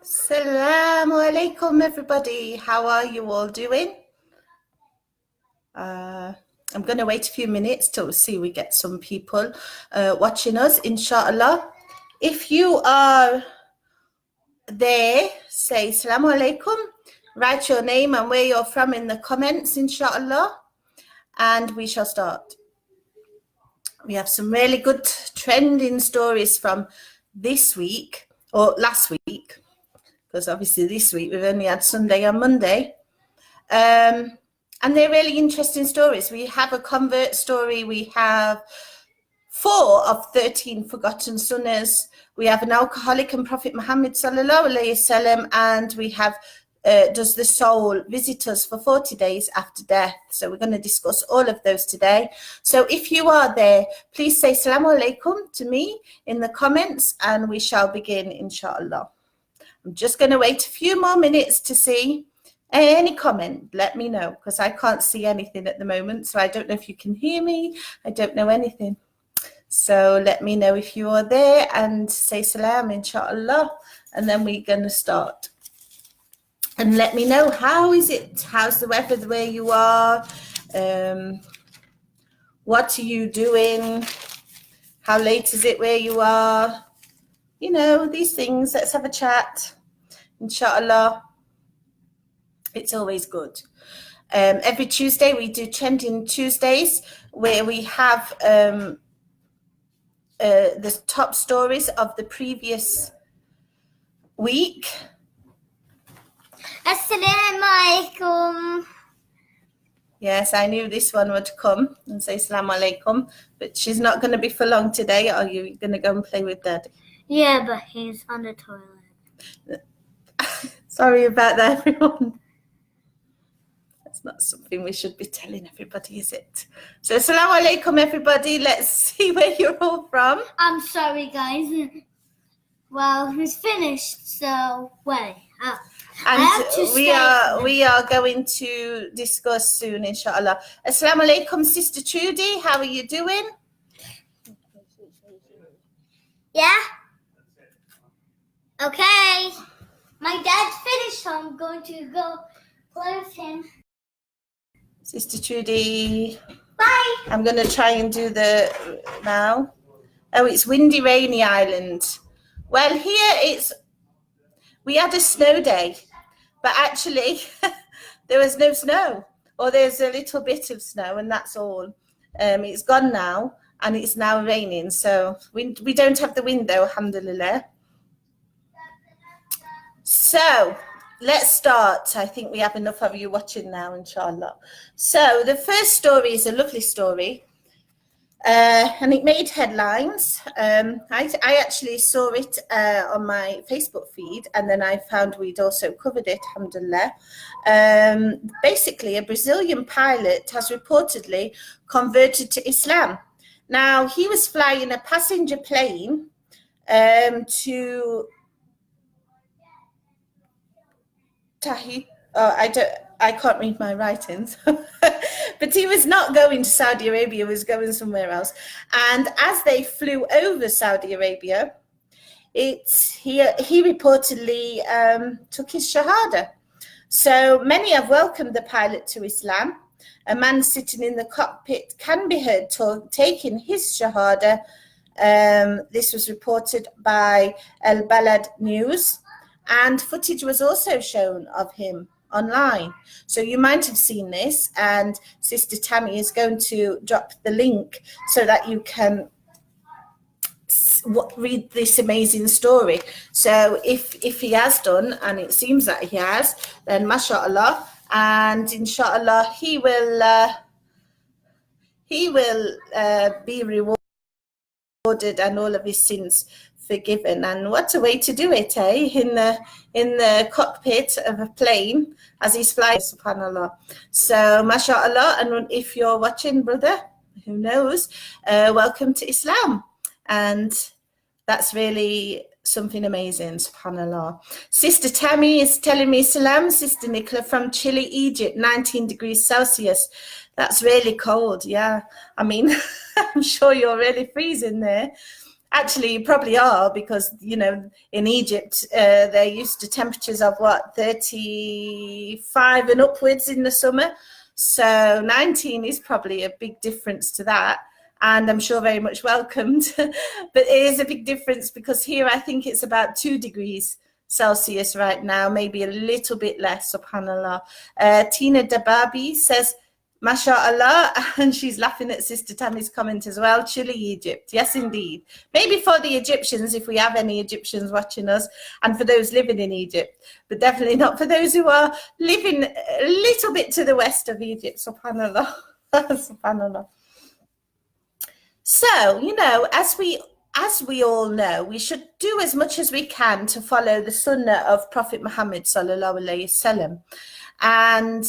Assalamu alaikum, everybody. How are you all doing? I'm going to wait a few minutes till we get some people watching us, inshallah. If you are there, say Assalamu alaikum. Write your name and where you're from in the comments, inshallah. And we shall start. We have some really good trending stories from this week, or last week, because obviously this week we've only had Sunday and Monday. And they're really interesting stories. We have a convert story. We have 4 of 13 forgotten Sunnahs. We have an alcoholic and Prophet Muhammad sallallahu alaihi wasallam, and we have does the soul visit us for 40 days after death? So we're going to discuss all of those today. So if you are there, please say Assalamu alaikum to me in the comments, and we shall begin, inshallah. I'm just going to wait a few more minutes to see any comment. Let me know, because I can't see anything at the moment. So I don't know if you can hear me. I don't know anything. So let me know if you are there and say salam, inshallah. And then we're going to start. And let me know, how is it? How's the weather where you are? What are you doing? How late is it where you are? You know, these things. Let's have a chat, inshallah. It's always good. Every Tuesday we do Trending Tuesdays, where we have the top stories of the previous week. Assalamu alaikum. Yes, I knew this one would come and say Assalamu alaikum, but she's not going to be for long today. Are you going to go and play with Dad? Yeah, but he's on the toilet. Sorry about that, everyone. That's not something we should be telling everybody, is it? So Assalamu alaikum, everybody. Let's see where you're all from. I'm sorry, guys. Well, he's finished, so wait. And we are going to discuss soon, inshallah. Assalamu alaikum, Sister Trudy. How are you doing? Yeah? Okay. My dad's finished, so I'm going to go play with him. Sister Trudy. Bye. I'm going to try and do the now. Oh, it's windy, rainy island. Well, here we had a snow day, but actually there was no snow, or there's a little bit of snow, and that's all. It's gone now, and it's now raining, so we don't have the wind though, alhamdulillah. So let's start. I think we have enough of you watching now, inshallah. So the first story is a lovely story. And it made headlines. I actually saw it on my Facebook feed, and then I found we'd also covered it, alhamdulillah. Basically, a Brazilian pilot has reportedly converted to Islam. Now, he was flying a passenger plane to Tahiti. I can't read my writings, but he was not going to Saudi Arabia, he was going somewhere else. And as they flew over Saudi Arabia, he reportedly took his shahada. So many have welcomed the pilot to Islam. A man sitting in the cockpit can be heard taking his shahada. This was reported by Al Balad News, and footage was also shown of him online. So you might have seen this, and Sister Tammy is going to drop the link so that you can read this amazing story. So if he has done, and it seems that he has, then mashallah, and inshallah he will be rewarded and all of his sins forgiven. And what a way to do it, eh? In the cockpit of a plane as he's flying, subhanallah. So mashallah, and if you're watching, brother, who knows, welcome to Islam. And that's really something amazing, subhanallah. Sister Tammy is telling me salam, Sister Nicola from Chile, Egypt, 19 degrees Celsius. That's really cold, yeah. I mean, I'm sure you're really freezing there. Actually, you probably are, because, in Egypt, they're used to temperatures of 35 and upwards in the summer. So 19 is probably a big difference to that. And I'm sure very much welcomed. But it is a big difference, because here I think it's about 2 degrees Celsius right now, maybe a little bit less, subhanAllah. Tina Dababi says, MashaAllah, and she's laughing at Sister Tammy's comment as well. Chilly Egypt. Yes, indeed. Maybe for the Egyptians, if we have any Egyptians watching us, and for those living in Egypt, but definitely not for those who are living a little bit to the west of Egypt. SubhanAllah. SubhanAllah. So, as we all know, we should do as much as we can to follow the Sunnah of Prophet Muhammad sallallahu alaihi wasallam. And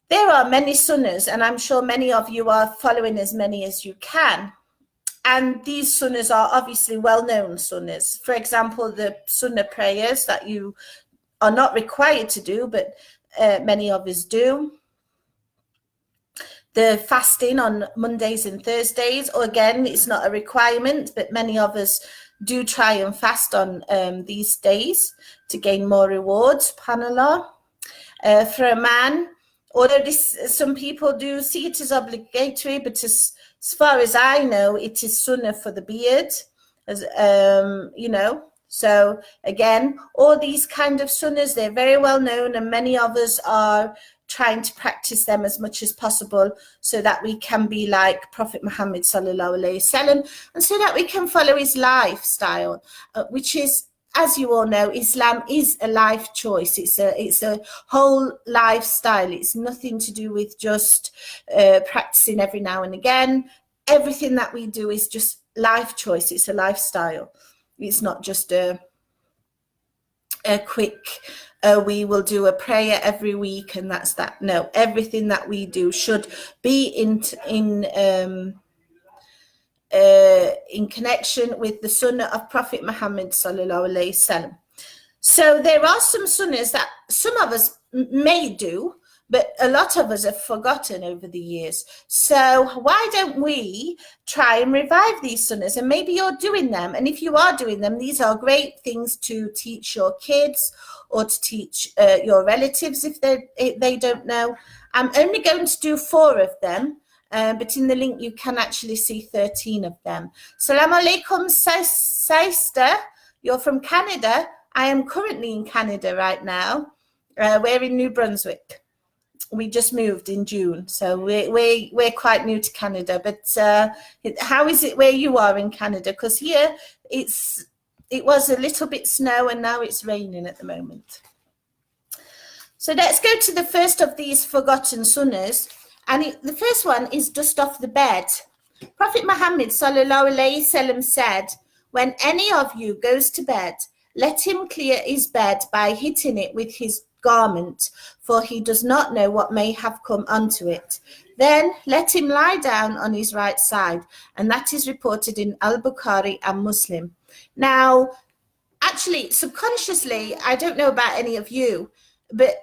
there are many Sunnahs, and I'm sure many of you are following as many as you can. And these Sunnahs are obviously well-known Sunnahs. For example, the Sunnah prayers that you are not required to do, but many of us do. The fasting on Mondays and Thursdays, or again, it's not a requirement, but many of us do try and fast on these days to gain more rewards, subhanAllah. For a man, although some people do see it as obligatory, but as far as I know, it is sunnah for the beard, as So again, all these kind of sunnahs, they're very well known, and many of us are trying to practice them as much as possible, so that we can be like Prophet Muhammad sallallahu alaihi wasallam, and so that we can follow his lifestyle, which is, as you all know, Islam is a life choice. It's a whole lifestyle. It's nothing to do with just practicing every now and again. Everything that we do is just life choice. It's a lifestyle. It's not just a quick, we will do a prayer every week and that's that. No, everything that we do should be in connection with the Sunnah of Prophet Muhammad sallallahu alaihi wasallam. So there are some Sunnahs that some of us may do, but a lot of us have forgotten over the years. So why don't we try and revive these Sunnahs? And maybe you're doing them. And if you are doing them, these are great things to teach your kids or to teach your relatives if they don't know. I'm only going to do 4 of them. But in the link, you can actually see 13 of them. Salaam alaikum, sister. You're from Canada. I am currently in Canada right now. We're in New Brunswick. We just moved in June, so we're quite new to Canada. But how is it where you are in Canada? Because here it was a little bit snow and now it's raining at the moment. So let's go to the first of these forgotten Sunnahs. And the first one is dust off the bed. Prophet Muhammad sallallahu alaihi wasallam said, when any of you goes to bed, let him clear his bed by hitting it with his garment, for he does not know what may have come onto it. Then let him lie down on his right side. And that is reported in Al-Bukhari and Muslim. Now, actually, subconsciously, I don't know about any of you, but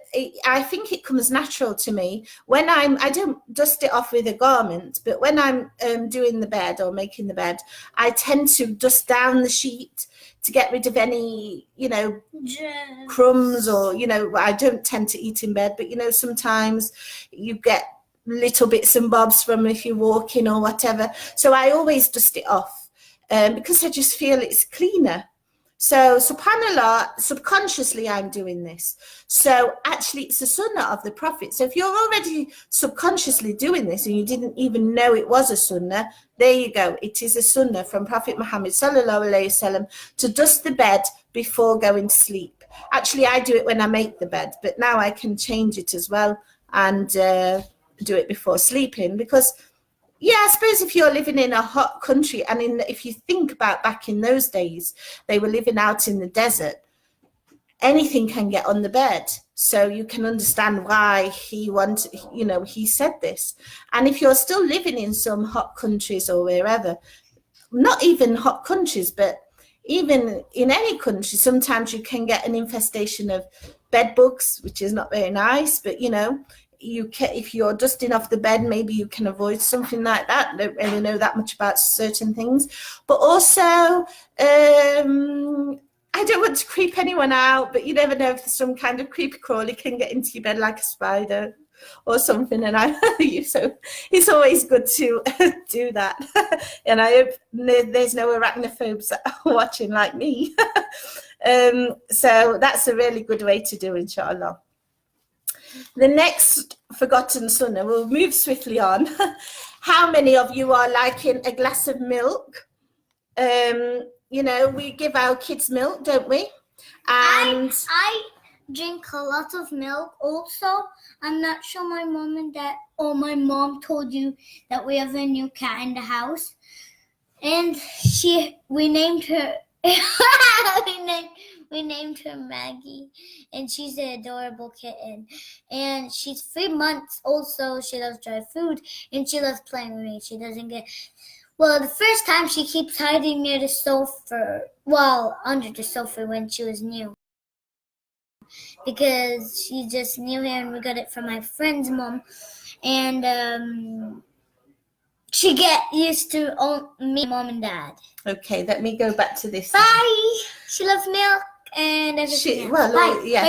I think it comes natural to me when I don't dust it off with a garment, but when I'm doing the bed or making the bed, I tend to dust down the sheet to get rid of any, crumbs or, I don't tend to eat in bed, but, sometimes you get little bits and bobs from if you're walking or whatever. So I always dust it off because I just feel it's cleaner. So subhanAllah, subconsciously I'm doing this. So actually it's a sunnah of the Prophet. So if you're already subconsciously doing this and you didn't even know it was a sunnah, there you go. It is a sunnah from Prophet Muhammad sallallahu alaihi wasallam to dust the bed before going to sleep. Actually, I do it when I make the bed, but now I can change it as well and do it before sleeping because I suppose if you're living in a hot country and if you think about back in those days, they were living out in the desert, anything can get on the bed. So you can understand why he said this. And if you're still living in some hot countries or wherever, not even hot countries, but even in any country, sometimes you can get an infestation of bed bugs, which is not very nice, but if you're dusting off the bed, maybe you can avoid something like that. I don't really know that much about certain things, but also I don't want to creep anyone out, but you never know if some kind of creepy crawly can get into your bed like a spider or something, and so it's always good to do that. And I hope there's no arachnophobes watching like me. So that's a really good way to do, inshallah. The next forgotten sunnah, we'll move swiftly on. How many of you are liking a glass of milk? You know, we give our kids milk, don't we? And I drink a lot of milk also. I'm not sure my mom and dad or my mom told you that we have a new cat in the house. And we named her we named her Maggie, and she's an adorable kitten. And she's 3 months old, so she loves dry food, and she loves playing with me. She doesn't get... Well, the first time she keeps hiding near the sofa, under the sofa when she was new. Because she's just new here, and we got it from my friend's mom. And she get used to me, mom, and dad. Okay, let me go back to this. Bye. She loves milk and everything.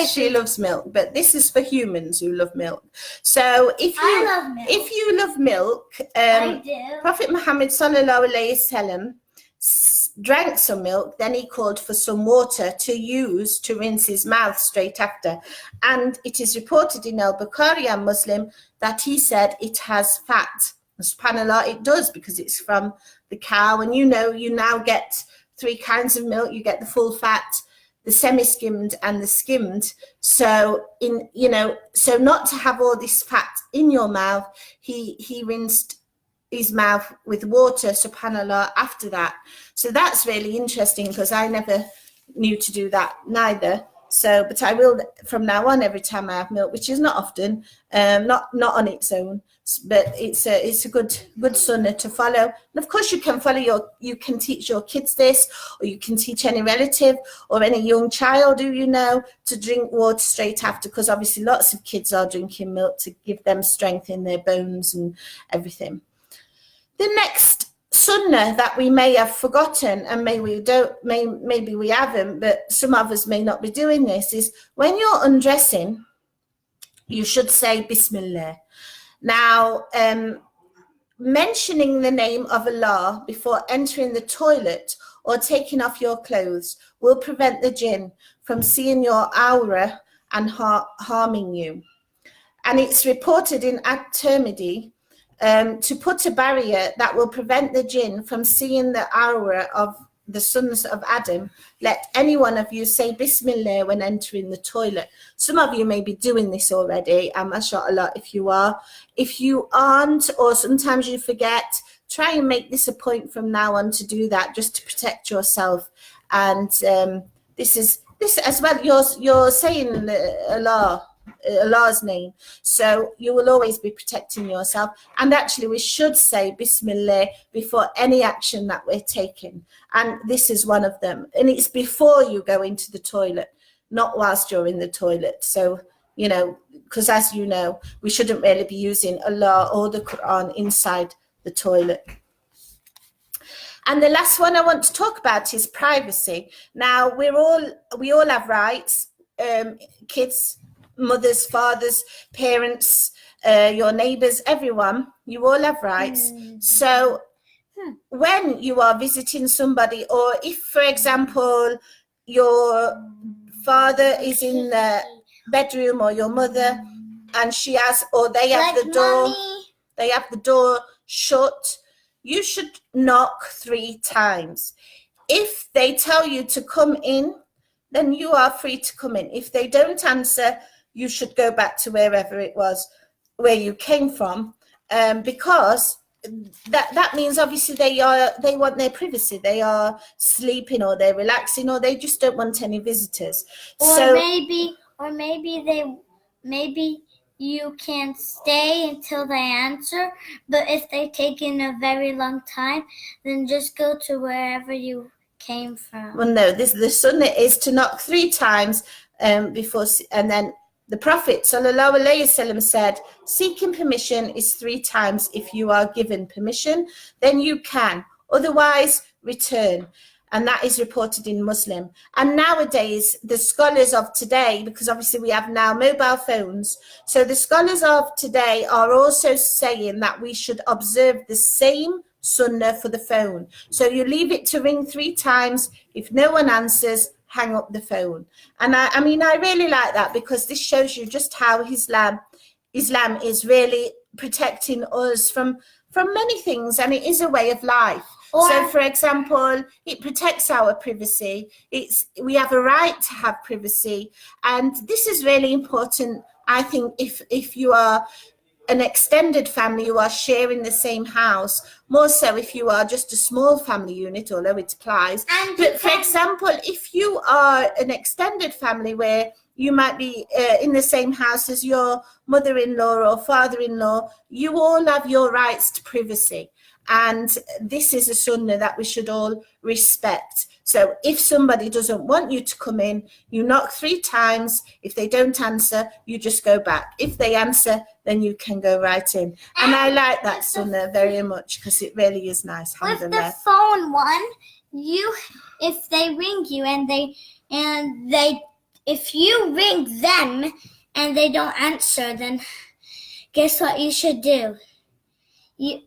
She loves milk, but this is for humans who love milk. So if you love milk, I do. Prophet Muhammad sallallahu alaihi wasallam drank some milk, then he called for some water to use to rinse his mouth straight after. And it is reported in Al-Bukhari and Muslim that he said it has fat. SubhanAllah, it does, because it's from the cow. And you now get 3 kinds of milk. You get the full fat, the semi-skimmed, and the skimmed. So so not to have all this fat in your mouth, he rinsed his mouth with water, subhanAllah, after that. So that's really interesting, because I never knew to do that neither. So, but I will from now on every time I have milk, which is not often, not on its own, but it's a good sunnah to follow. And of course, you can teach your kids this, or you can teach any relative or any young child who you know to drink water straight after, because obviously lots of kids are drinking milk to give them strength in their bones and everything. The next sunnah that we may have forgotten, and maybe we haven't, but some of us may not be doing this, is when you're undressing, you should say Bismillah. Now, mentioning the name of Allah before entering the toilet or taking off your clothes will prevent the jinn from seeing your aura and harming you. And it's reported in At-Tirmidhi to put a barrier that will prevent the jinn from seeing the aura of the sons of Adam. Let any one of you say Bismillah when entering the toilet. Some of you may be doing this already, and mashallah, if you are. If you aren't, or sometimes you forget, try and make this a point from now on to do that, just to protect yourself. And this as well, you're saying Allah's name, so you will always be protecting yourself. And actually, we should say Bismillah before any action that we're taking, and this is one of them. And it's before you go into the toilet, not whilst you're in the toilet. So because as you know, we shouldn't really be using Allah or the Quran inside the toilet. And the last one I want to talk about is privacy. Now, we all have rights, kids, mothers, fathers, parents, your neighbors, everyone, you all have rights. So when you are visiting somebody, or if, for example, your father is in the bedroom, or your mother, and she has, or they have the door, they have the door shut, you should knock 3 times. If they tell you to come in, then you are free to come in. If they don't answer, you should go back to wherever it was where you came from, because that means obviously they want their privacy. They are sleeping, or they're relaxing, or they just don't want any visitors. Or maybe you can stay until they answer, but if they take in a very long time, then just go to wherever you came from. Well, no, the sunnah is to knock 3 times before, and then The Prophet ﷺ said, seeking permission is 3 times. If you are given permission, then you can. Otherwise, return. And that is reported in Muslim. And nowadays, the scholars of today, because obviously we have now mobile phones, so the scholars of today are also saying that we should observe the same sunnah for the phone. So you leave it to ring 3 times. If no one answers, hang up the phone. And I mean, I really like that, because this shows you just how Islam is really protecting us from many things, and it is a way of life. So, for example, it protects our privacy. We have a right to have privacy, and this is really important. I think if you are an extended family, you are sharing the same house, more so if you are just a small family unit, although it applies. But for example, if you are an extended family where you might be in the same house as your mother-in-law or father-in-law, you all have your rights to privacy. And this is a sunnah that we should all respect. So if somebody doesn't want you to come in, you knock 3 times. If they don't answer, you just go back. If they answer, then you can go right in. And I like that sunnah very much, because it really is nice. With the phone one, if they ring you if you ring them and they don't answer, then guess what you should do? What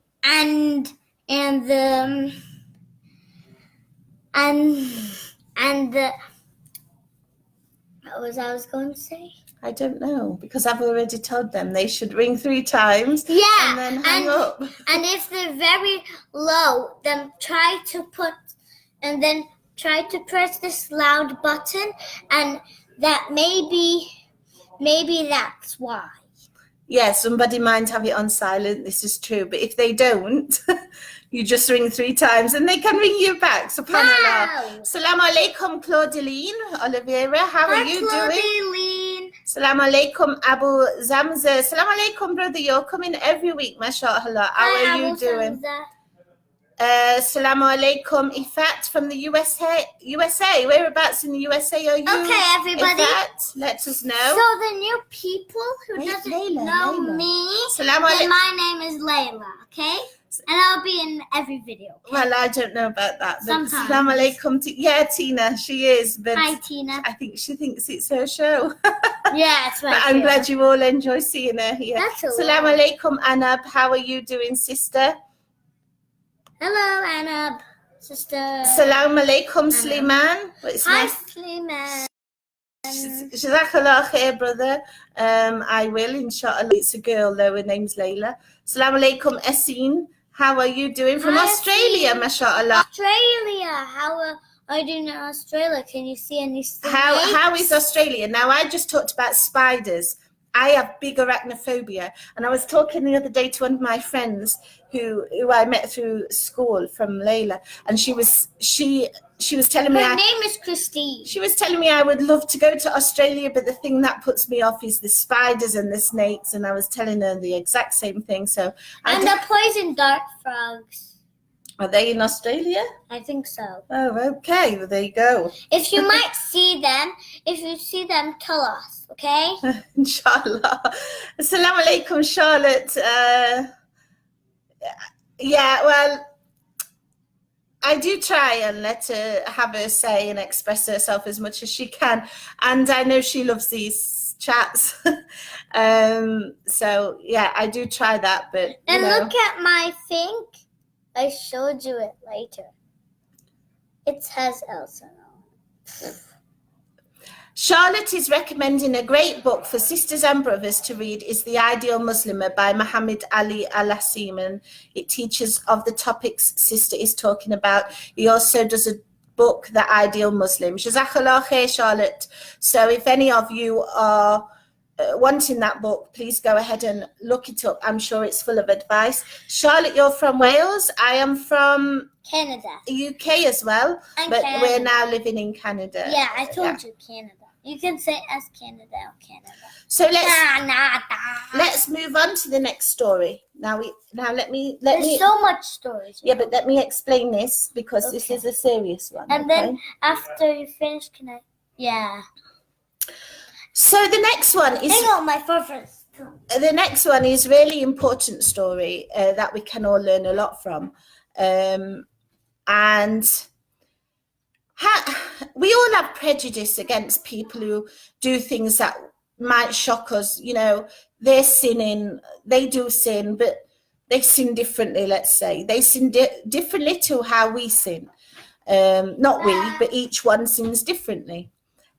was I going to say? I don't know, because I've already told them they should ring 3 times. Yeah, and then hang up. And if they're very low, then try to press this loud button, and that maybe that's why. Yeah, somebody might have it on silent. This is true. But if they don't, you just ring 3 times and they can ring you back. SubhanAllah. Wow. Assalamu alaikum, Claudeline Oliveira. How are you doing? Assalamu alaikum, Abu Zamza. Assalamu alaikum, brother. You're coming every week, mashallah. How are you doing? Assalamu alaikum, Ifat from the USA. Whereabouts in the USA are you? Okay, everybody. Ifat, let us know. So the new people who doesn't know me, then my name is Layla, okay? And I'll be in every video. Okay? Well, I don't know about that. Sometimes. Assalamu alaikum. Yeah, Tina, she is. But hi, Tina. I think she thinks it's her show. Yeah, it's right. But I'm glad you all enjoy seeing her here. Assalamu alaikum, Anab. How are you doing, sister? Hello, Anab, sister. Assalamu alaikum, Sliman. Hi, Sliman. Jazakallah khair, brother. I will, inshallah. It's a girl, though. Her name's Layla. Assalamu alaikum, Essine. How are you doing? From Australia, mashallah. Australia. How are you doing in Australia? Can you see any snakes? How is Australia? Now, I just talked about spiders. I have big arachnophobia, and I was talking the other day to one of my friends who I met through school from Layla, and she was telling me her name is Christine. She was telling me I would love to go to Australia, but the thing that puts me off is the spiders and the snakes, and I was telling her the exact same thing. So the poison dart frogs. Are they in Australia? I think so. Oh, okay. Well, there you go. If you might see them, tell us, okay? Inshallah. Assalamu alaikum, Charlotte. Yeah, well, I do try and let her have her say and express herself as much as she can. And I know she loves these chats. So, yeah, I do try that. But and look at my thing. I showed you it later. It has Elsa on. Charlotte is recommending a great book for sisters and brothers to read is The Ideal Muslimah by Muhammad Ali Al-Asiman. It teaches of the topics sister is talking about. He also does a book, The Ideal Muslim. Jazakallah khair, Charlotte. So if any of you are wanting that book, please go ahead and look it up. I'm sure it's full of advice. Charlotte, you're from Wales. I am from Canada, UK as well, but Canada. We're now living in Canada. Yeah, I told you Canada. You can say as Canada or Canada. So let's move on to the next story. There's so much stories. Yeah, but let me explain this because this is a serious one. And then after you finish, can I? Yeah. So the next one is Hang on, my first. the next one is really important story that we can all learn a lot from, and we all have prejudice against people who do things that might shock us. You know, they're sinning, they do sin, but they sin differently. Let's say they sin differently to how we sin. Not we, but each one sins differently.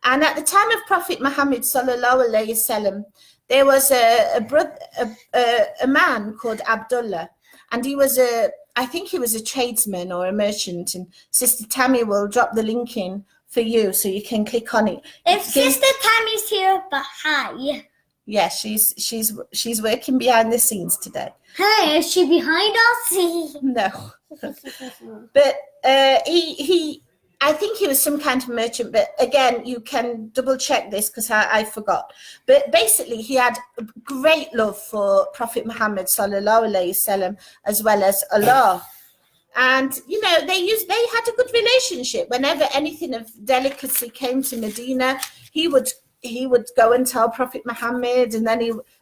And at the time of Prophet Muhammad sallallahu alaihi wasallam, there was a man called Abdullah, and I think he was a tradesman or a merchant. And Sister Tammy will drop the link in for you so you can click on it. If Sister Tammy's here, but hi. Yeah, she's working behind the scenes today. Hi, is she behind us? No. But I think he was some kind of merchant, but again, you can double check this because I forgot. But basically, he had great love for Prophet Muhammad sallallahu alaihi wasallam as well as Allah. And, you know, they had a good relationship. Whenever anything of delicacy came to Medina, he would go and tell Prophet Muhammad, and then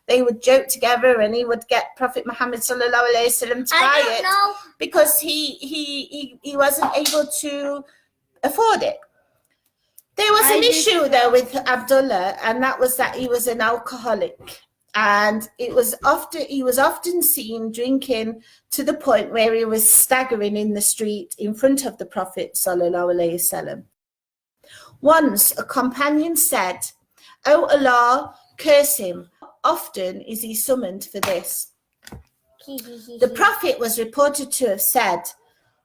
they would joke together, and he would get Prophet Muhammad sallallahu alaihi wasallam to buy it because he wasn't able to afford it. There was an issue though with Abdullah, and that was that he was an alcoholic, and he was often seen drinking to the point where he was staggering in the street in front of the Prophet sallallahu alaihi wasallam. Once a companion said, "Oh Allah, curse him. Often is he summoned for this." The Prophet was reported to have said,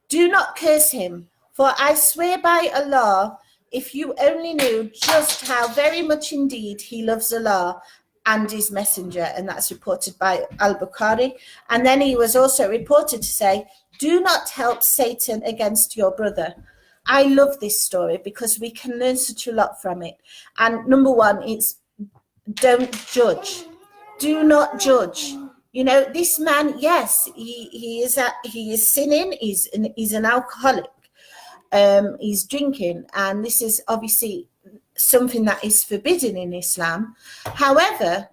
"Do not curse him, for I swear by Allah, if you only knew just how very much indeed he loves Allah and his messenger." And that's reported by Al-Bukhari. And then he was also reported to say, "Do not help Satan against your brother." I love this story because we can learn such a lot from it. And number one, it's don't judge. Do not judge. You know, this man, yes, he is sinning. He's an alcoholic. He's drinking, and this is obviously something that is forbidden in Islam. However,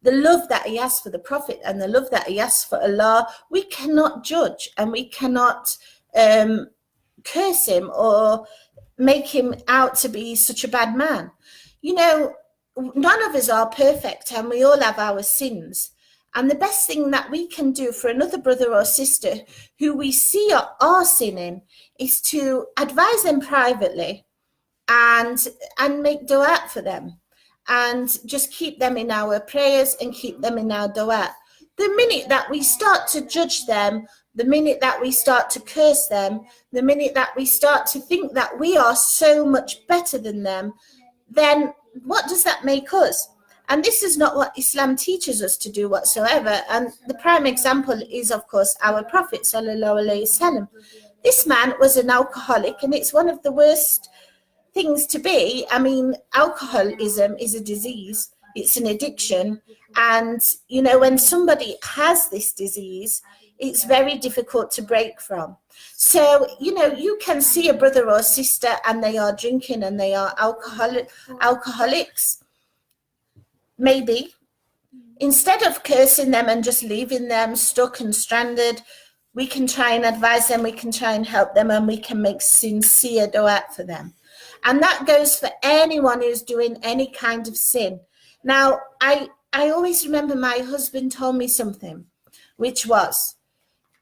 the love that he has for the Prophet and the love that he has for Allah, we cannot judge, and we cannot curse him or make him out to be such a bad man. You know, none of us are perfect, and we all have our sins. And the best thing that we can do for another brother or sister who we see are sinning is to advise them privately and make dua for them, and just keep them in our prayers and keep them in our dua. The minute that we start to judge them, the minute that we start to curse them, the minute that we start to think that we are so much better than them, then what does that make us? And this is not what Islam teaches us to do whatsoever. And the prime example is, of course, our Prophet sallallahu alaihi wasallam. This man was an alcoholic, and it's one of the worst things to be. I mean, alcoholism is a disease. It's an addiction. And, you know, when somebody has this disease, it's very difficult to break from. So, you know, you can see a brother or sister and they are drinking and they are alcoholics. Maybe instead of cursing them and just leaving them stuck and stranded, we can try and advise them, we can try and help them, and we can make sincere dua for them. And that goes for anyone who's doing any kind of sin. Now, I always remember my husband told me something, which was,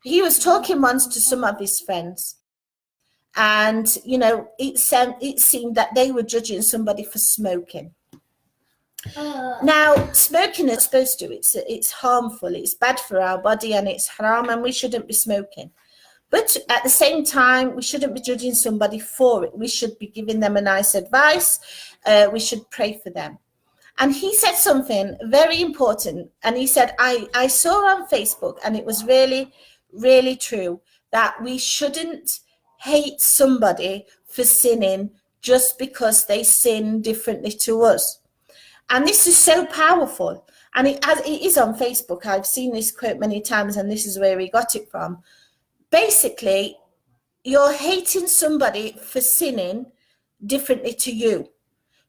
he was talking once to some of his friends, and, you know, it seemed that they were judging somebody for smoking. Now, smoking is supposed to, it's harmful, it's bad for our body, and it's haram, and we shouldn't be smoking. But at the same time, we shouldn't be judging somebody for it. We should be giving them a nice advice. We should pray for them. And he said something very important. And he said, I saw on Facebook, and it was really, really true, that we shouldn't hate somebody for sinning just because they sin differently to us. And this is so powerful. And it is on Facebook. I've seen this quote many times, and this is where we got it from. Basically, you're hating somebody for sinning differently to you.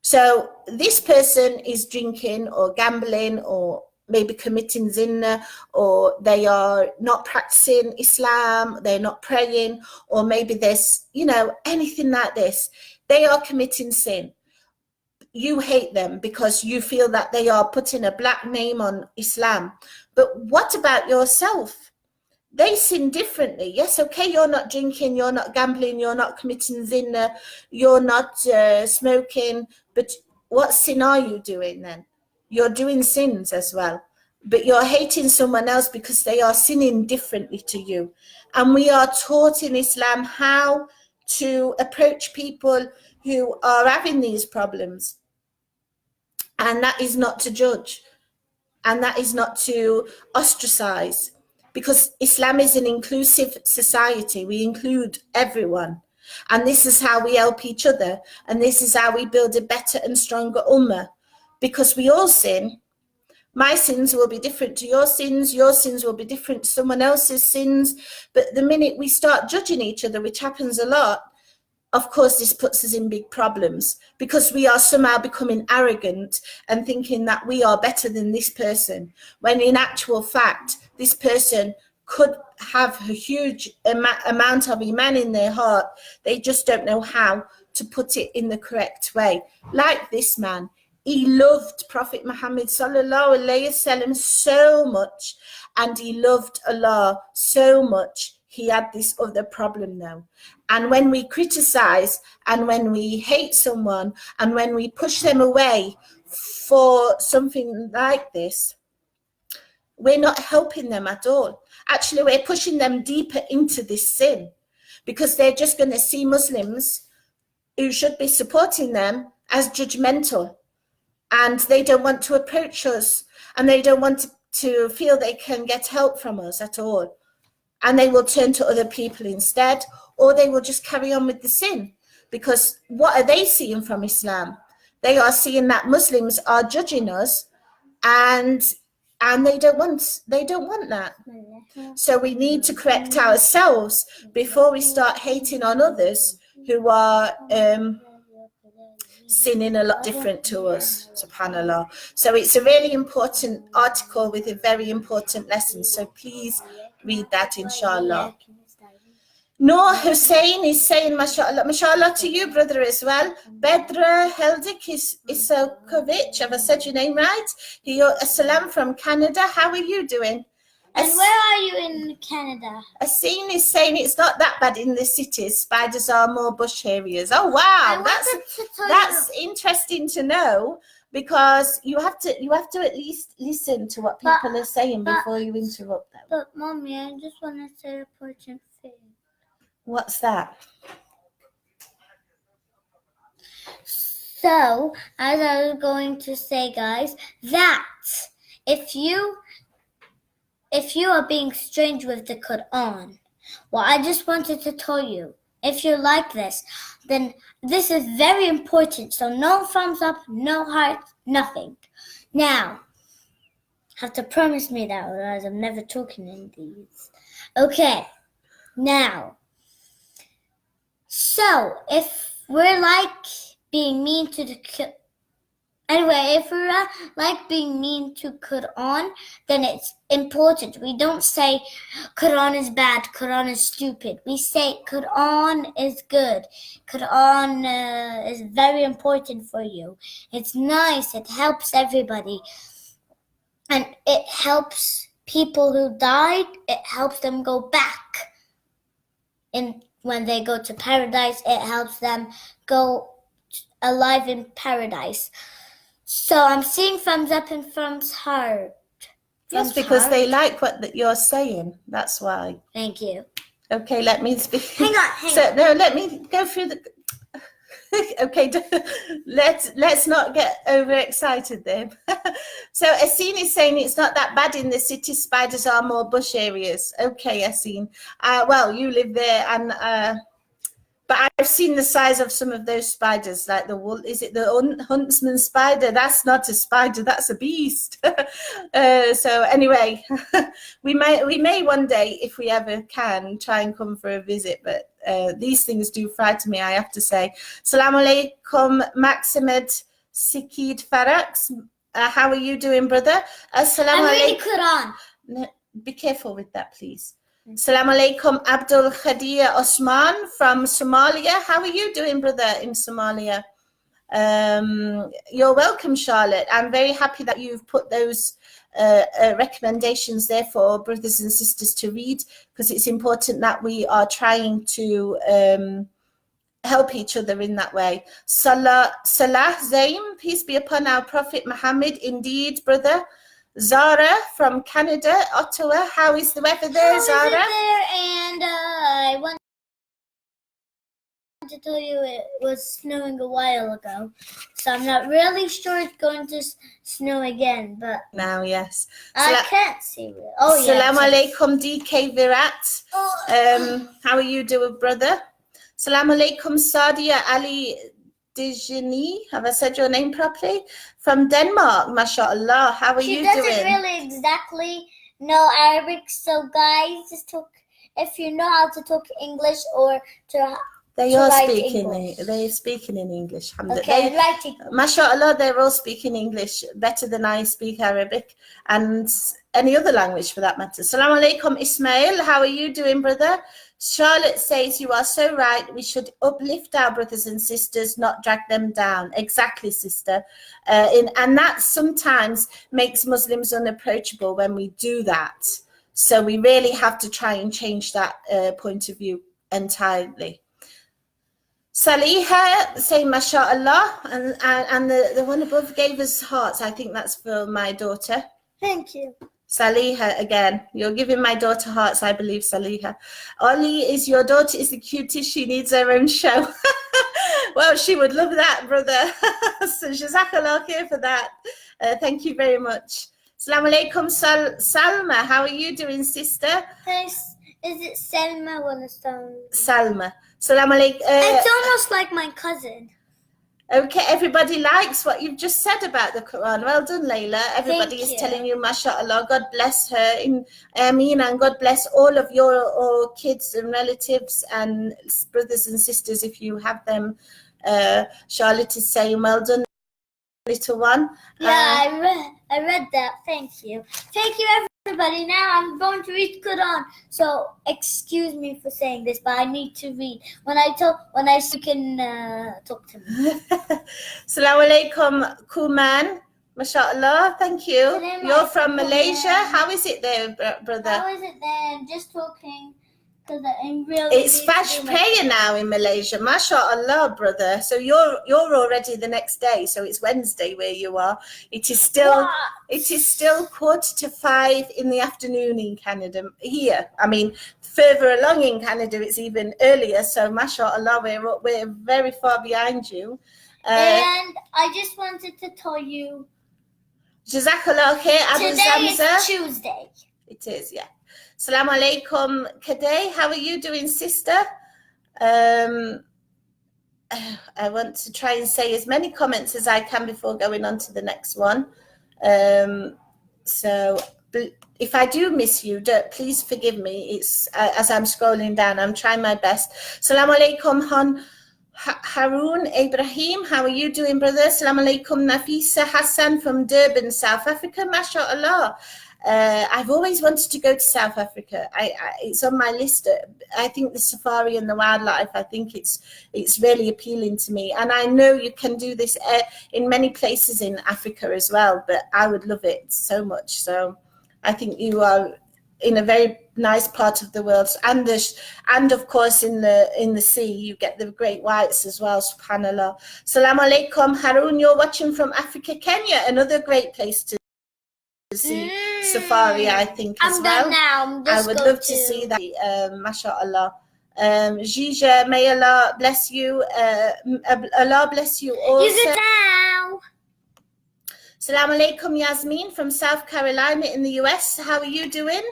So this person is drinking or gambling or maybe committing zina, or they are not practicing Islam, they're not praying, or maybe there's, anything like this. They are committing sin. You hate them because you feel that they are putting a black name on Islam. But what about yourself? They sin differently. Yes, okay, you're not drinking, you're not gambling, you're not committing zina, you're not smoking, but what sin are you doing then? You're doing sins as well, but you're hating someone else because they are sinning differently to you. And we are taught in Islam how to approach people who are having these problems. And that is not to judge, and that is not to ostracize, because Islam is an inclusive society. We include everyone, and this is how we help each other, and this is how we build a better and stronger ummah, because we all sin. My sins will be different to your sins will be different to someone else's sins, but the minute we start judging each other, which happens a lot, of course, this puts us in big problems, because we are somehow becoming arrogant and thinking that we are better than this person, when in actual fact, this person could have a huge amount of iman in their heart. They just don't know how to put it in the correct way. Like this man, he loved Prophet Muhammad sallallahu alaihi wasallam so much, and he loved Allah so much. He had this other problem though. And when we criticize, and when we hate someone, and when we push them away for something like this, we're not helping them at all. Actually, we're pushing them deeper into this sin, because they're just going to see Muslims who should be supporting them as judgmental, and they don't want to approach us, and they don't want to feel they can get help from us at all. And they will turn to other people instead, or they will just carry on with the sin. Because what are they seeing from Islam? They are seeing that Muslims are judging us, and they don't want that. So we need to correct ourselves before we start hating on others who are sinning a lot different to us, subhanallah. So it's a really important article with a very important lesson. So please read that, inshallah. Noor Hussein is saying, mashallah, mashallah to you, brother, as well. Bedra Heldik Isokovic, have I said your name right? Assalam from Canada. How are you doing? And where are you in Canada? Asin is saying it's not that bad in the cities. Spiders are more bush areas. Oh wow, that's interesting to know, because you have to at least listen to what people are saying before you interrupt them. But Mommy, I just want to say a important thing. What's that? So, as I was going to say, guys, that if you are being strange with the Quran, well, I just wanted to tell you, if you're like this, then this is very important. So no thumbs up, no heart, nothing. Now, have to promise me that, otherwise I'm never talking in these. Okay, now, so if we're like being mean to the if we're like being mean to Quran, then it's important. We don't say Quran is bad, Quran is stupid. We say Quran is good. Quran is very important for you. It's nice. It helps everybody. And it helps people who died. It helps them go back. And when they go to paradise, it helps them go alive in paradise. So I'm seeing thumbs up and thumbs heart. Yes, because they like what you're saying. That's why. Thank you. Okay, let me speak. Hang on. No, let me go through the. Okay, let's not get overexcited there. So Asin is saying it's not that bad in the city. Spiders are more bush areas. Okay, Asin. Well, you live there, and but I've seen the size of some of those spiders, like the wool. Is it the huntsman spider? That's not a spider. That's a beast. So anyway, we may one day, if we ever can, try and come for a visit. But these things do frighten me, I have to say. Assalamu alaikum, Maximed Sikid Farax. How are you doing, brother? Assalamu I'm reading alaikum. Quran. Be careful with that, please. Assalamu alaikum, Abdul Khadir Osman from Somalia. How are you doing, brother, in Somalia? You're welcome, Charlotte. I'm very happy that you've put those recommendations there for brothers and sisters to read, because it's important that we are trying to help each other in that way. Salah Zaim, peace be upon our Prophet Muhammad. Indeed, brother. Zara from Canada, Ottawa. How is the weather there, Zara? There? And I want to tell you it was snowing a while ago, so I'm not really sure it's going to snow again. But now, yes. I can't see it. Oh yeah. Assalamu alaikum, DK Virat. How are you doing, brother? Assalamu alaikum, Sadia Ali Dijini. Have I said your name properly? From Denmark, mashallah. How are you doing? She doesn't really exactly know Arabic, so guys, just talk. If you know how to talk English or they're speaking in English. Okay, writing. Mashallah, they're all speaking English better than I speak Arabic and any other language for that matter. Assalamu alaikum, Ismail. How are you doing, brother? Charlotte says, you are so right. We should uplift our brothers and sisters, not drag them down. Exactly, sister. And that sometimes makes Muslims unapproachable when we do that. So we really have to try and change that point of view entirely. Saliha saying mashallah, and the one above gave us hearts. I think that's for my daughter. Thank you. Saliha again. You're giving my daughter hearts, I believe, Saliha. Oli, your daughter is the cutest. She needs her own show. Well, she would love that, brother. So jazakallah khair for that. Thank you very much. Assalamu alaikum, Salma. How are you doing, sister? Thanks. Is it Selma or Salma? Salam alaikum. It's almost like my cousin. Okay, everybody likes what you've just said about the Quran. Well done, Layla. Everybody is telling you, mashallah, God bless her in Ameen, and God bless all of your kids and relatives and brothers and sisters if you have them. Charlotte is saying, well done, little one. Yeah, I read that. Thank you. Thank you, everybody. Now I'm going to read Quran. So excuse me for saying this, but I need to read. When I you can talk to me. Assalamu alaikum, Kuman. MashaAllah, thank you. You're from Malaysia. How is it there, brother? How is it there? I'm just talking. It's fast prayer now in Malaysia, mashallah, brother. So you're already the next day. So it's Wednesday where you are. It is still 4:45 in the afternoon in Canada. Here, I mean, further along in Canada, it's even earlier. So mashallah, we're very far behind you. And I just wanted to tell you, Jazakallah khair, Abu today Zamza. is Tuesday. It is, yeah. Assalamu alaikum, Kadeh. How are you doing, sister? I want to try and say as many comments as I can before going on to the next one. So if I do miss you, please forgive me. It's as I'm scrolling down, I'm trying my best. Assalamu alaikum, Harun Ibrahim. How are you doing, brother? Assalamu alaikum, Nafisa Hassan from Durban, South Africa. MashaAllah. I've always wanted to go to South Africa. It's on my list. I think the safari and the wildlife, I think it's really appealing to me. And I know you can do this in many places in Africa as well, but I would love it so much. So I think you are in a very nice part of the world. And of course in the sea, you get the great whites as well, subhanallah. Assalamu alaikum, Harun. You're watching from Africa, Kenya, another great place to see safari, I think, as well. I would love to see that. MashaAllah. Jija, may Allah bless you. Allah bless you also. You sit down. Assalamu alaikum, Yasmin from South Carolina in the US. How are you doing?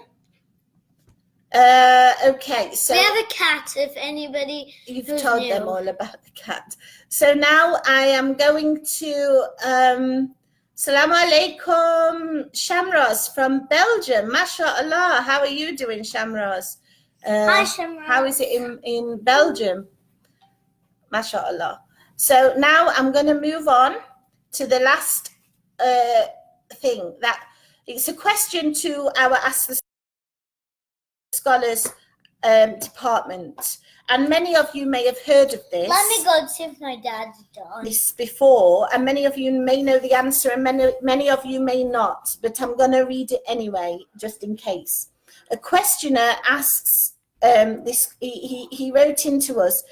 Okay, so we have a cat. If anybody, you've told them all about the cat. So now I am going to. Assalamu alaikum, Shamroz from Belgium. MashaAllah. How are you doing, Shamroz? Hi, Shamra. How is it in Belgium? MashaAllah. So now I'm going to move on to the last thing. That it's a question to our Ask the Scholars department. And many of you may have heard of this. Let me go see if my dad's done. This before, and many of you may know the answer, and many of you may not. But I'm going to read it anyway, just in case. A questioner asks this. He wrote into us.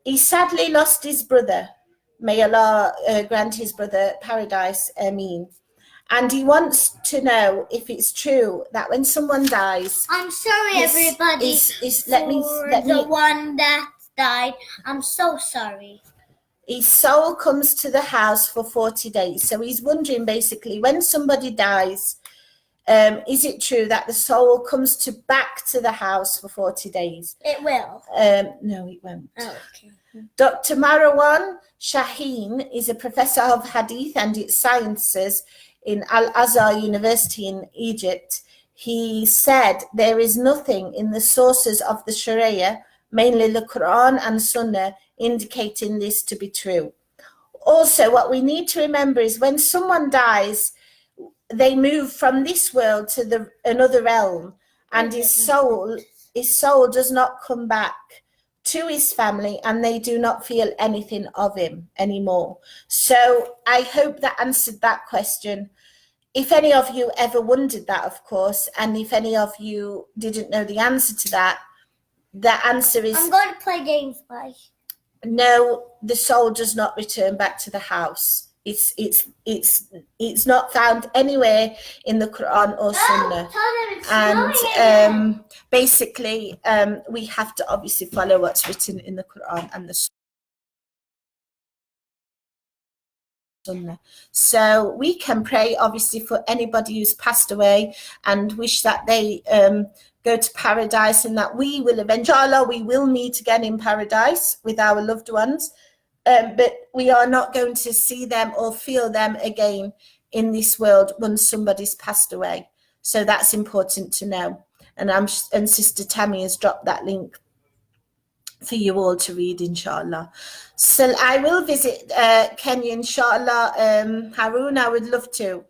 He sadly lost his brother. May Allah grant his brother paradise. Ameen. And he wants to know if it's true that when someone dies, I'm sorry, everybody. Let me one that died. I'm so sorry. His soul comes to the house for 40 days. So he's wondering basically, when somebody dies, is it true that the soul comes back to the house for 40 days? It will. No, it won't. Oh, okay. Dr. Marwan Shaheen is a professor of Hadith and its sciences in Al-Azhar University in Egypt. He said there is nothing in the sources of the Sharia, mainly the Quran and Sunnah, indicating this to be true. Also, what we need to remember is when someone dies, they move from this world to another realm, and his soul does not come back to his family, and they do not feel anything of him anymore. So I hope that answered that question. If any of you ever wondered that, of course, and if any of you didn't know the answer to that, the answer is... I'm going to play games, bye. No, the soul does not return back to the house. It's not found anywhere in the Quran or Sunnah. And basically, we have to obviously follow what's written in the Quran and the Sunnah. So we can pray obviously for anybody who's passed away and wish that they go to paradise, and that we will eventually, we will meet again in paradise with our loved ones. But we are not going to see them or feel them again in this world once somebody's passed away. So that's important to know. And Sister Tammy has dropped that link for you all to read, inshallah. So I will visit Kenya, inshallah. Harun, I would love to,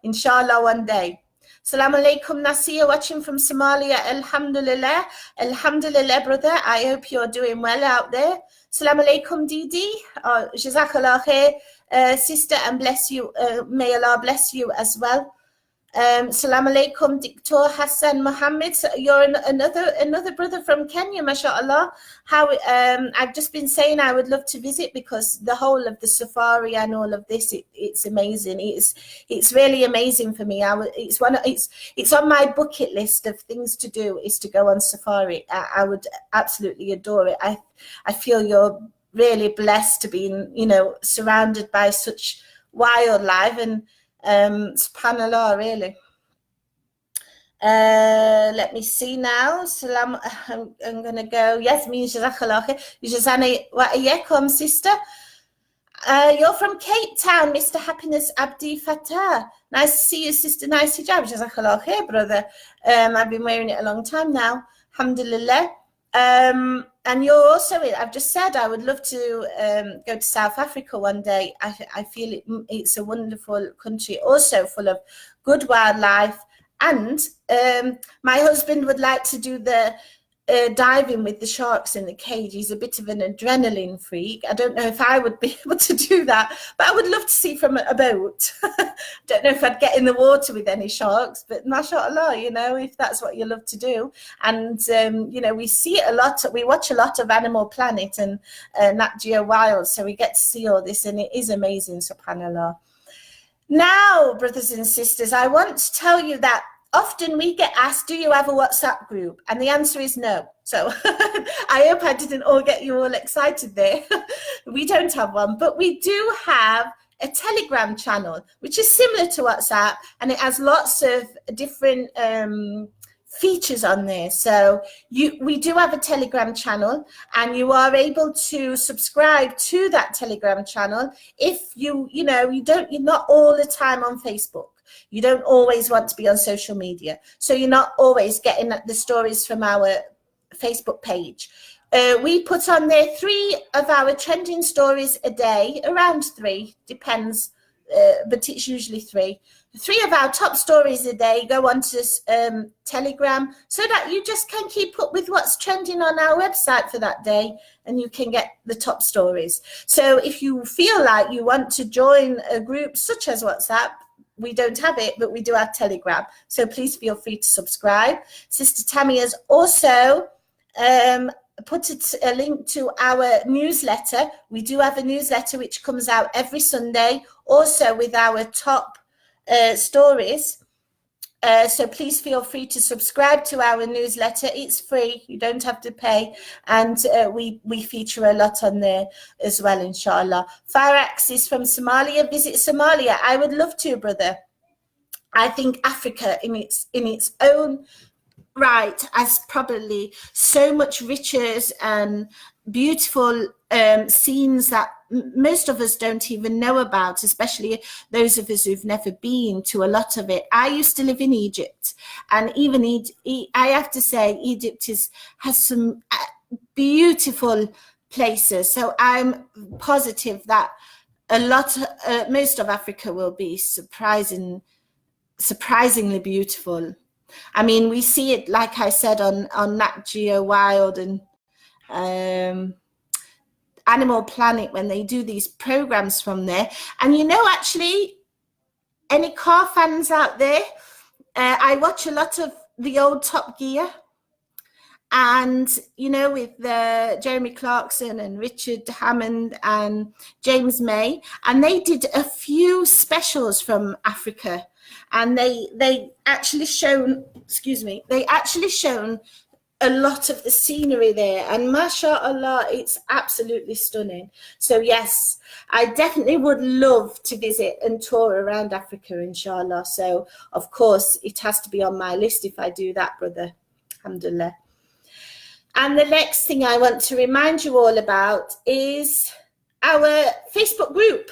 inshallah, one day. Assalamu alaikum, Nasir, watching from Somalia. Alhamdulillah. Alhamdulillah, brother. I hope you're doing well out there. Assalamu alaikum, Didi. Jazakallah khair, sister, and bless you. May Allah bless you as well. Assalamu alaikum, Dr. Hassan Mohammed. So you're another brother from Kenya, mashallah. How I've just been saying I would love to visit, because the whole of the safari and all of this, it's amazing. It's really amazing for me. It's on my bucket list of things to do, is to go on safari. I would absolutely adore it. I feel you're really blessed to be, surrounded by such wildlife, and subhanallah, really. Let me see now. Salam. I'm gonna go. Yes, me jazakallah khair. Jazana wa iyyakum, sister. You're from Cape Town, Mr. Happiness Abdi Fatah. Nice to see you, sister. Nice hijab. Jazakallah khair, brother. I've been wearing it a long time now. Alhamdulillah. And you're also I've just said I would love to go to South Africa one day. I feel it's a wonderful country, also full of good wildlife. And my husband would like to do the diving with the sharks in the cage. He's a bit of an adrenaline freak. I don't know if I would be able to do that, but I would love to see from a boat. Don't know if I'd get in the water with any sharks, but mashallah, if that's what you love to do. And, we see it a lot. We watch a lot of Animal Planet and Nat Geo Wild, so we get to see all this, and it is amazing, subhanallah. Now, brothers and sisters, I want to tell you that often we get asked, do you have a WhatsApp group? And the answer is no. So I hope I didn't all get you all excited there. We don't have one, but we do have a Telegram channel, which is similar to WhatsApp, and it has lots of different features on there. So we do have a Telegram channel, and you are able to subscribe to that Telegram channel if you're not all the time on Facebook. You don't always want to be on social media, so you're not always getting the stories from our Facebook page. We put on there 3 of our trending stories a day, around 3, depends, but it's usually 3. 3 of our top stories a day go onto Telegram, so that you just can keep up with what's trending on our website for that day, and you can get the top stories. So if you feel like you want to join a group such as WhatsApp, we don't have it, but we do have Telegram. So please feel free to subscribe. Sister Tammy has also put a link to our newsletter. We do have a newsletter which comes out every Sunday, also with our top stories. So please feel free to subscribe to our newsletter. It's free, you don't have to pay, and we feature a lot on there as well, inshallah. Farax is from Somalia. Visit Somalia. I would love to, brother. I think Africa in its own right has probably so much riches and beautiful scenes that most of us don't even know about, especially those of us who've never been to a lot of it. I used to live in Egypt, and even I have to say Egypt has some beautiful places. So I'm positive that most of Africa will be surprisingly beautiful. I mean, we see it, like I said, on Nat Geo Wild and Animal Planet when they do these programs from there. And actually, any car fans out there, I watch a lot of the old Top Gear, and with Jeremy Clarkson and Richard Hammond and James May, and they did a few specials from Africa, and they actually shown a lot of the scenery there, and mashallah, it's absolutely stunning. So yes, I definitely would love to visit and tour around Africa, inshallah. So of course it has to be on my list if I do that, brother. Alhamdulillah. And the next thing I want to remind you all about is our Facebook group.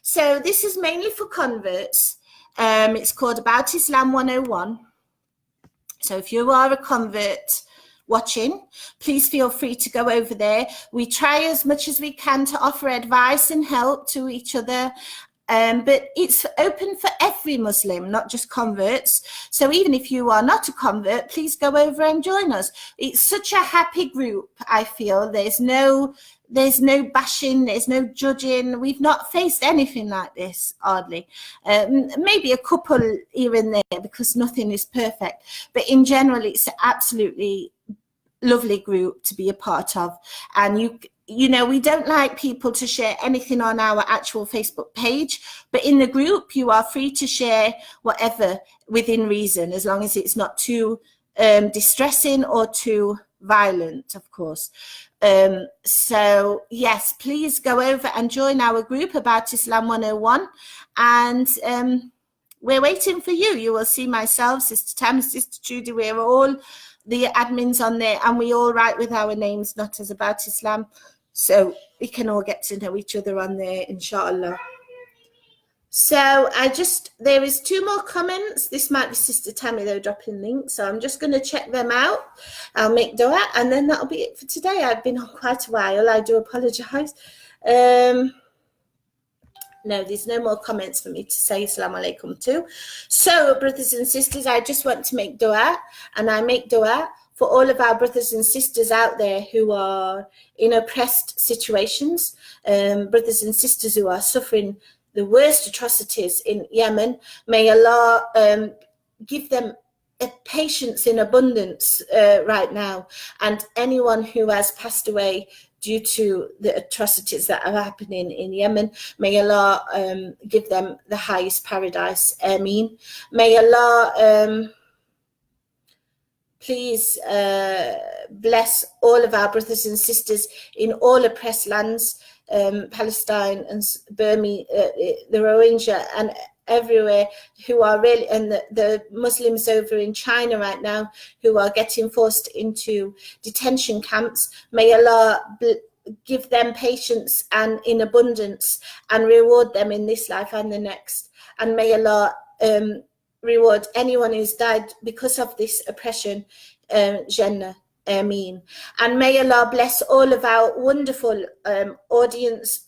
So this is mainly for converts. It's called About Islam 101. So if you are a convert watching, please feel free to go over there. We try as much as we can to offer advice and help to each other. But it's open for every Muslim, not just converts. So even if you are not a convert, please go over and join us. It's such a happy group, I feel. There's no bashing, there's no judging. We've not faced anything like this, hardly. Maybe a couple here and there, because nothing is perfect. But in general, it's an absolutely lovely group to be a part of. And we don't like people to share anything on our actual Facebook page, but in the group, you are free to share whatever within reason, as long as it's not too distressing or too violent, of course. So yes, please go over and join our group About Islam 101, and we're waiting for you. You will see myself, Sister Tam, Sister Judy, we're all the admins on there, and we all write with our names, not as About Islam. So we can all get to know each other on there, inshallah. So there is 2 more comments. This might be Sister Tammy, though, dropping links. So I'm just going to check them out. I'll make dua, and then that'll be it for today. I've been on quite a while. I do apologize. No, there's no more comments for me to say Assalamu alaikum to. So, brothers and sisters, I just want to make dua, and I make dua for all of our brothers and sisters out there who are in oppressed situations, brothers and sisters who are suffering the worst atrocities in Yemen. May Allah give them a patience in abundance right now, and anyone who has passed away due to the atrocities that are happening in Yemen, may Allah give them the highest paradise. Ameen. May Allah please bless all of our brothers and sisters in all oppressed lands, Palestine and Burma, the Rohingya, and everywhere, who are really, and the Muslims over in China right now who are getting forced into detention camps. May Allah give them patience and in abundance, and reward them in this life and the next. And may Allah reward anyone who's died because of this oppression, Jannah. Ameen. And may Allah bless all of our wonderful audience,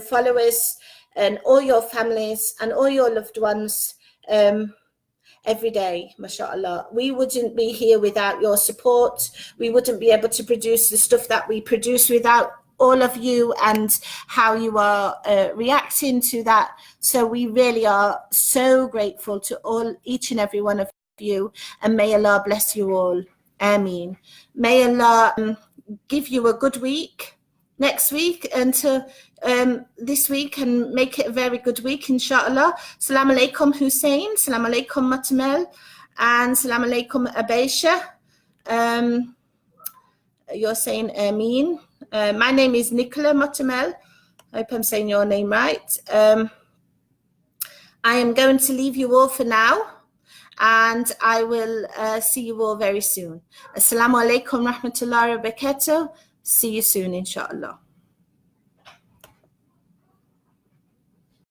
followers, and all your families and all your loved ones every day, mashallah. We wouldn't be here without your support. We wouldn't be able to produce the stuff that we produce without all of you and how you are reacting to that. So we really are so grateful to each and every one of you, and may Allah bless you all. Ameen. May Allah give you a good week next week and to this week, and make it a very good week, inshallah. Salam alaikum Hussein, salam alaikum Matmel, and salam alaikum Abaisha. You're saying Ameen. My name is Nicola Matmel. I hope I'm saying your name right. I am going to leave you all for now, and I will see you all very soon. Assalamu alaikum rahmatullahi wa barakatuh. See you soon, inshallah.